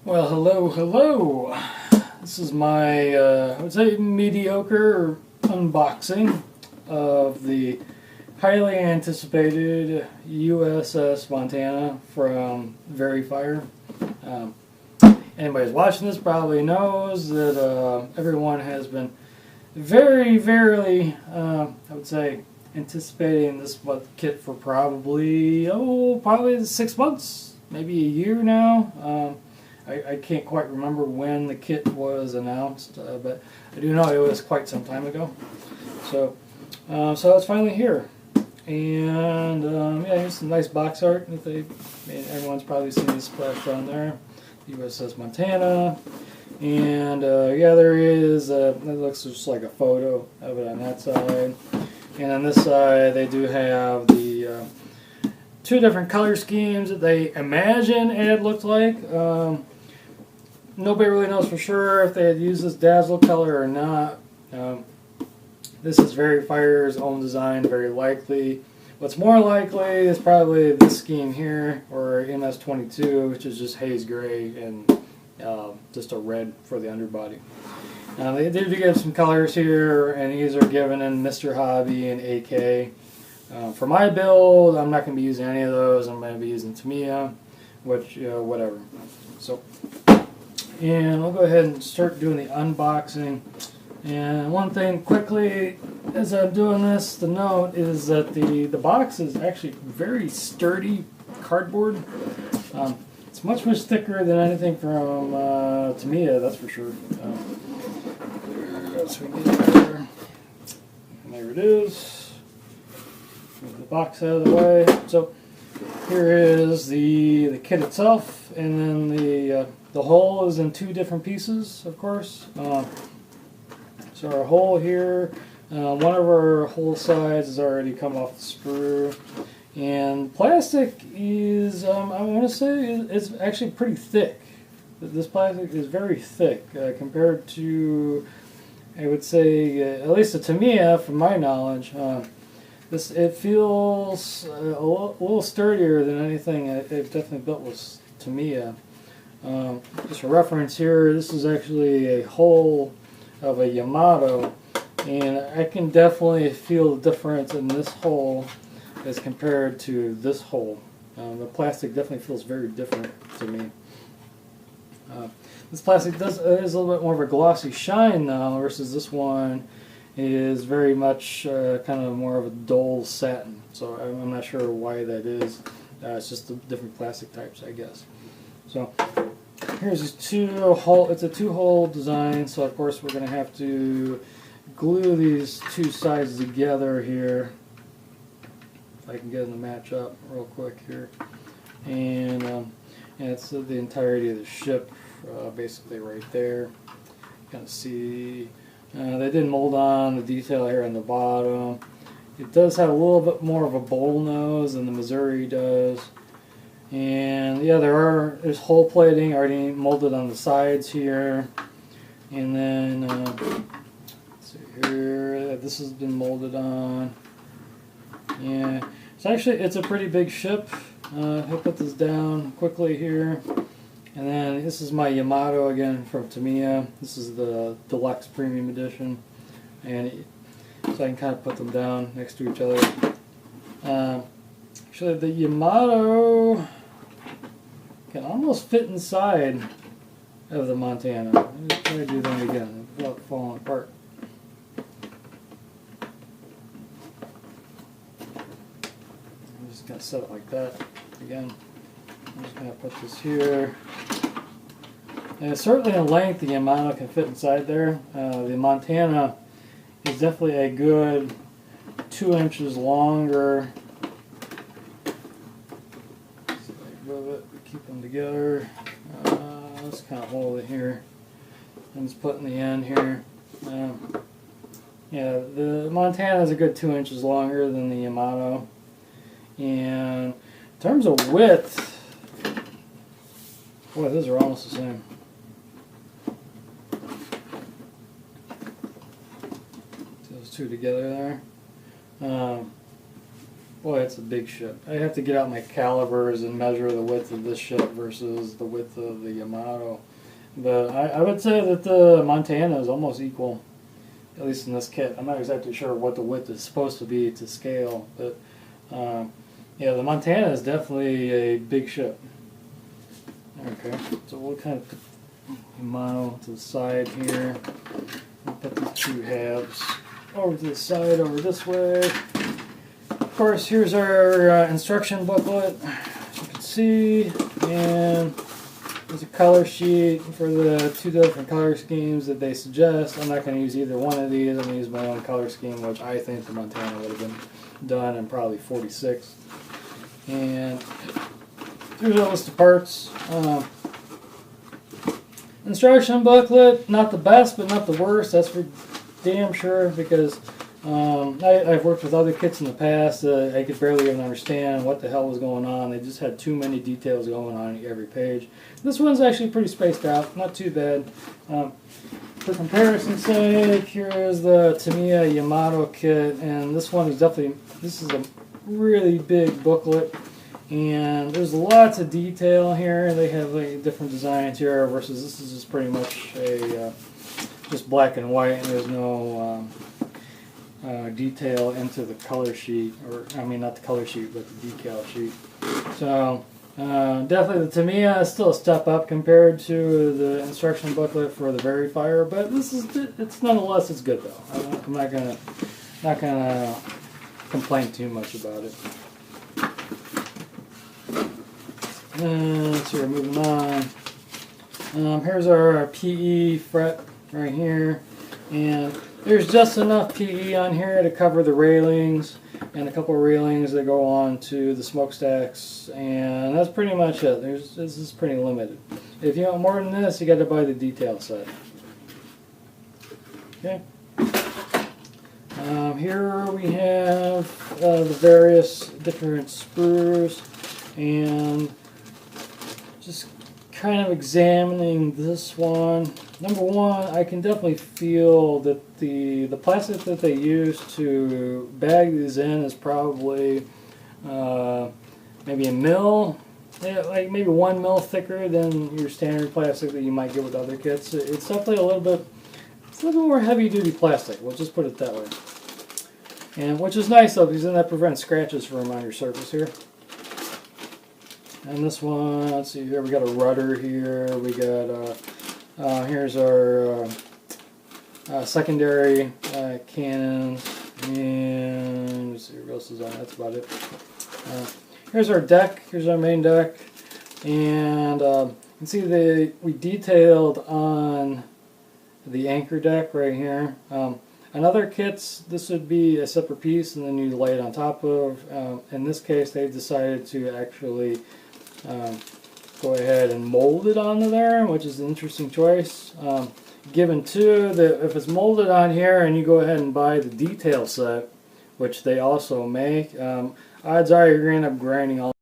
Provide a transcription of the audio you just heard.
Well, hello. This is my, I would say, mediocre unboxing of the highly anticipated USS Montana from Verifier. Anybody who's watching this probably knows that everyone has been very, I would say, anticipating this kit for probably 6 months, maybe a year now. I can't quite remember when the kit was announced, but I do know it was quite some time ago. So it's finally here, and yeah, here's some nice box art. Everyone's probably seen this splashed on there. USS Montana, and yeah, there is. It looks just like a photo of it on that side, and on this side they do have the two different color schemes that they imagine it looked like. Nobody really knows for sure if they had used this dazzle color or not. This is Verifier's own design, very likely. What's more likely is probably this scheme here, or MS-22, which is just haze gray and just a red for the underbody. They did give some colors here, and these are given in Mr. Hobby and AK. For my build, I'm not going to be using any of those. I'm going to be using Tamiya, which, whatever. So, and I'll go ahead and start doing the unboxing. And one thing quickly as I'm doing this to note is that the box is actually very sturdy cardboard. It's much thicker than anything from Tamiya, that's for sure. So we get there. And there it is. Move the box out of the way. So here is the kit itself, and then the hull is in two different pieces, of course. So our hull here, one of our hull sides has already come off the sprue, and plastic is, I want to say, it's actually pretty thick. This plastic is very thick compared to, I would say, at least the Tamiya, from my knowledge. It feels a little sturdier than anything I've definitely built with Tamiya. Just for reference here, this is actually a hull of a Yamato, and I can definitely feel the difference in this hull as compared to this hull. The plastic definitely feels very different to me. This plastic is a little bit more of a glossy shine now, versus this one is very much kind of more of a dull satin. So I'm not sure why that is. It's just the different plastic types, I guess. So here's this it's a two-hole design, so of course we're going to have to glue these two sides together here. If I can get them to match up real quick here. And it's the entirety of the ship, basically right there. You kind of see, they did mold on the detail here on the bottom. It does have a little bit more of a bowl nose than the Missouri does. And yeah, there's hull plating already molded on the sides here, and then let's see here, this has been molded on. Yeah, it's a pretty big ship. I'll put this down quickly here, and then this is my Yamato again from Tamiya. This is the Deluxe Premium Edition, and so I can kind of put them down next to each other. Actually, the Yamato can almost fit inside of the Montana. Let me try to do that again without falling apart. I'm just going to set it like that again. I'm just going to put this here. And certainly in length, the Yamato can fit inside there. The Montana is definitely a good 2 inches longer. Keep them together. Let's kind of hold it here. I'm just putting the end here. Yeah, the Montana is a good 2 inches longer than the Yamato. And in terms of width, boy, those are almost the same. Those two together there. Boy, it's a big ship. I have to get out my calipers and measure the width of this ship versus the width of the Yamato. But I would say that the Montana is almost equal, at least in this kit. I'm not exactly sure what the width is supposed to be to scale, but yeah, the Montana is definitely a big ship. Okay, so we'll kind of put Yamato to the side here. We'll put these two halves over to the side, over this way. Of course, here's our instruction booklet, as you can see, and there's a color sheet for the two different color schemes that they suggest. I'm not going to use either one of these. I'm going to use my own color scheme, which I think the Montana would have been done in probably 46. And here's a list of parts. Instruction booklet, not the best, but not the worst. That's for damn sure, because I've worked with other kits in the past. I could barely even understand what the hell was going on. They just had too many details going on every page. This one's actually pretty spaced out, not too bad. For comparison's sake, here's the Tamiya Yamato kit, and this one is definitely, this is a really big booklet, and there's lots of detail here. They have like different designs here versus this is just pretty much a just black and white, and there's no detail into the color sheet, or I mean not the color sheet, but the decal sheet. So definitely the Tamiya is still a step up compared to the instruction booklet for the Verifier, but this is, it's nonetheless, it's good though. I'm not gonna complain too much about it. So we're moving on. Here's our PE fret right here, and there's just enough PE on here to cover the railings and a couple of railings that go on to the smokestacks, and that's pretty much it. This is pretty limited. If you want more than this, you got to buy the detail set. Okay. Here we have the various different sprues, and just kind of examining this one. Number one, I can definitely feel that the plastic that they use to bag these in is probably maybe a mil, like maybe 1 mil thicker than your standard plastic that you might get with other kits. It's definitely a little bit more heavy-duty plastic. We'll just put it that way. And which is nice though, because then that prevents scratches from on your surface here. And this one, let's see here, we got a rudder here. We got here's our secondary cannons, and let's see what else is on. That's about it. Here's our deck. Here's our main deck, and you can see we detailed on the anchor deck right here. In other kits, this would be a separate piece, and then you lay it on top of. In this case, they decided to actually go ahead and mold it onto there, which is an interesting choice. Given too that if it's molded on here and you go ahead and buy the detail set, which they also make, odds are you're going to end up grinding all